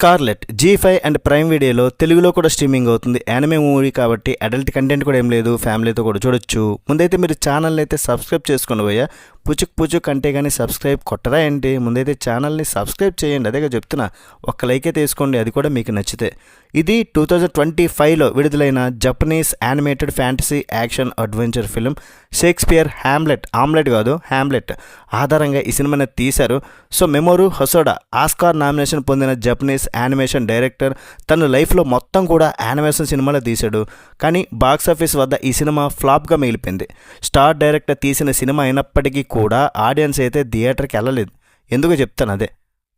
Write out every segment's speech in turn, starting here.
Scarlet G5 and prime వీడియోలో తెలుగులో కూడా స్ట్రీమింగ్ అవుతుంది. యానిమే మూవీ కాబట్టి అడల్ట్ కంటెంట్ కూడా ఏం లేదు, ఫ్యామిలీతో కూడా చూడొచ్చు. ముందైతే మీరు ఛానల్ని అయితే సబ్స్క్రైబ్ చేసుకుని పోయా. పుచుక్ అంటే కానీ సబ్స్క్రైబ్ కొట్టరా ఏంటి? ముందైతే ఛానల్ని సబ్స్క్రైబ్ చేయండి, అదేగా చెప్తున్నా. ఒక్క లైక్ అయితే వేసుకోండి, అది కూడా మీకు నచ్చితే. ఇది 2025లో విడుదలైన Japanese animated fantasy action adventure film Shakespeare omelette కాదు హ్యామ్లెట్ ఆధారంగా ఈ సినిమాని తీశారు. సో మెమోరు హొసోడా ఆస్కార్ నామినేషన్ పొందిన జపనీస్ యానిమేషన్ డైరెక్టర్ తన లైఫ్లో మొత్తం కూడా యానిమేషన్ సినిమాలో తీశాడు. కానీ బాక్సాఫీస్ వద్ద ఈ సినిమా ఫ్లాప్గా మిగిలిపోయింది. స్టార్ డైరెక్టర్ తీసిన సినిమా అయినప్పటికీ కూడా ఆడియన్స్ అయితే థియేటర్కి వెళ్ళలేదు. ఎందుకు చెప్తాను అదే.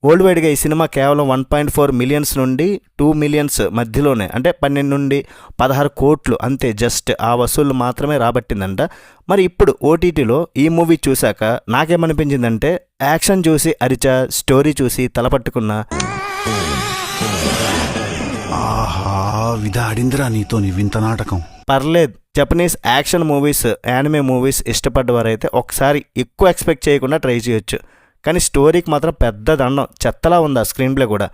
వరల్డ్ వైడ్గా ఈ సినిమా కేవలం 1.4 మిలియన్స్ నుండి 2 మిలియన్స్ మధ్యలోనే, అంటే 12 నుండి 16 కోట్లు అంతే, జస్ట్ ఆ వసూళ్ళు మాత్రమే రాబట్టిందంట. మరి ఇప్పుడు ఓటీటీలో ఈ మూవీ చూశాక నాకేమనిపించిందంటే, యాక్షన్ చూసి అరిచా, స్టోరీ చూసి తలపట్టుకున్నా. విధాడిందిరా నీతో నీ వింత నాటకం. పర్లేదు, Japanese action movies, anime movies ఇష్టపడ్డవారైతే ఒకసారి ఎక్కువ ఎక్స్పెక్ట్ చేయకుండా ట్రై చేయొచ్చు. కానీ స్టోరీకి మాత్రం పెద్ద దండం, చెత్తలా ఉంది ఆ స్క్రీన్ ప్లే కూడా.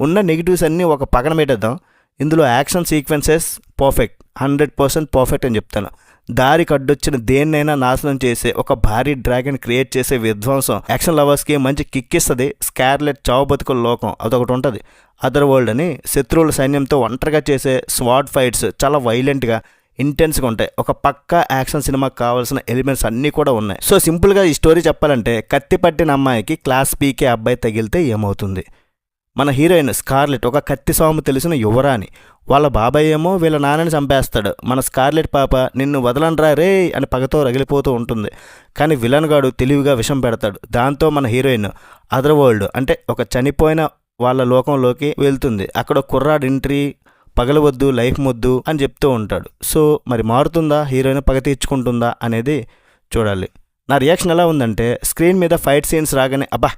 ఉన్న నెగిటివ్స్ అన్నీ ఒక పక్కన పెట్టేద్దాం. ఇందులో యాక్షన్ సీక్వెన్సెస్ పర్ఫెక్ట్, 100% పర్ఫెక్ట్ అని చెప్తాను. దారి కడ్డొచ్చిన దేన్నైనా నాశనం చేసే ఒక భారీ డ్రాగన్ క్రియేట్ చేసే విధ్వంసం యాక్షన్ లవర్స్కి మంచి కిక్ ఇస్తుంది. స్కార్లెట్ చావు బతుకుల లోకం అదొకటి ఉంటుంది. అదర్ వరల్డ్ అని శత్రువుల సైన్యంతో ఒంటరిగా చేసే స్వాడ్ ఫైట్స్ చాలా వైలెంట్గా, ఇంటెన్స్గా ఉంటాయి. ఒక పక్క యాక్షన్ సినిమాకి కావాల్సిన ఎలిమెంట్స్ అన్నీ కూడా ఉన్నాయి. సో సింపుల్గా ఈ స్టోరీ చెప్పాలంటే, కత్తి పట్టిన అమ్మాయికి క్లాస్ పీకే అబ్బాయి తగిలితే ఏమవుతుంది? మన హీరోయిన్ స్కార్లెట్ ఒక కత్తి సాము తెలిసిన యువరాణి. వాళ్ళ బాబాయ్ ఏమో వీళ్ళ నాన్నని చంపేస్తాడు. మన స్కార్లెట్ పాప నిన్ను వదలనరా రే అని పగతో రగిలిపోతూ ఉంటుంది. కానీ విలన్ గాడు తెలివిగా విషం పెడతాడు. దాంతో మన హీరోయిన్ అదర్ వరల్డ్, అంటే ఒక చనిపోయిన వాళ్ళ లోకంలోకి వెళ్తుంది. అక్కడ కుర్రాడు ఎంట్రీ, పగలవద్దు, లైఫ్ మొద్దు అని చెప్తూ ఉంటాడు. సో మరి మారుతుందా, హీరోయిన్ పగ తీర్చుకుంటుందా అనేది చూడాలి. నా రియాక్షన్ ఎలా ఉందంటే, స్క్రీన్ మీద ఫైట్ సీన్స్ రాగానే అబ్బా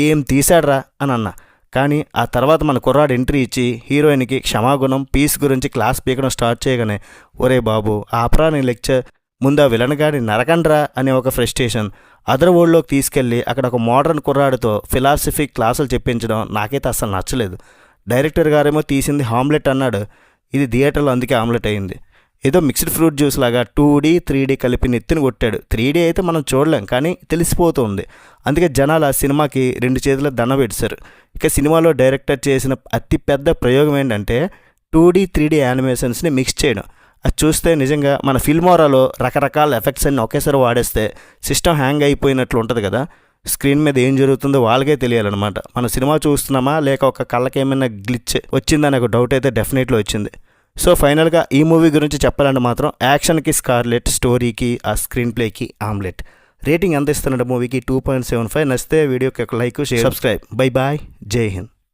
ఏం తీసాడ్రా అని అన్నా. కానీ ఆ తర్వాత మన కుర్రాడు ఎంట్రీ ఇచ్చి హీరోయిన్కి క్షమాగుణం, పీస్ గురించి క్లాస్ పీకడం స్టార్ట్ చేయగానే, ఒరే బాబు ఆపరా నీ లెక్చర్, ముందు ఆ విలన్ గాడి నరకండ్రా అనే ఒక ఫ్రస్ట్రేషన్. అదర్ వరల్డ్లోకి తీసుకెళ్ళి అక్కడ ఒక మోడర్న్ కుర్రాడితో ఫిలాసఫీ క్లాసులు చెప్పించడం నాకైతే అసలు నచ్చలేదు. డైరెక్టర్ గారేమో తీసింది ఆమ్లెట్ అన్నాడు, ఇది థియేటర్లో అందుకే ఆమ్లెట్ అయింది. ఏదో మిక్స్డ్ ఫ్రూట్ జ్యూస్ లాగా 2D 3D కలిపి నెత్తిని కొట్టాడు. 3D అయితే మనం చూడలేం, కానీ తెలిసిపోతుంది. అందుకే జనాలు ఆ సినిమాకి 2 చేతుల దండ పెట్టారు. ఇక సినిమాలో డైరెక్టర్ చేసిన అతి పెద్ద ప్రయోగం ఏంటంటే 2D 3D యానిమేషన్స్ని మిక్స్ చేయడం. అది చూస్తే నిజంగా మన ఫిల్మోరాలో రకరకాల ఎఫెక్ట్స్ అన్ని ఒకేసారి వాడేస్తే సిస్టమ్ హ్యాంగ్ అయిపోయినట్లు ఉంటుంది కదా. స్క్రీన్ మీద ఏం జరుగుతుందో వాళ్ళకే తెలియాలన్నమాట. మన సినిమా చూస్తున్నామా లేక ఒక కళ్ళకి ఏమైనా గ్లిచ్ వచ్చిందని ఒక డౌట్ అయితే డెఫినెట్లీ వచ్చింది. సో ఫైనల్గా ఈ మూవీ గురించి చెప్పాలంటే మాత్రం యాక్షన్కి స్కార్లెట్, స్టోరీకి ఆ స్క్రీన్ ప్లేకి ఆమ్లెట్. రేటింగ్ ఎంత ఇస్తున్నాడు మూవీకి? 2.75. నచ్చితే వీడియోకి ఒక like, share, subscribe. Bye bye, జై హింద్.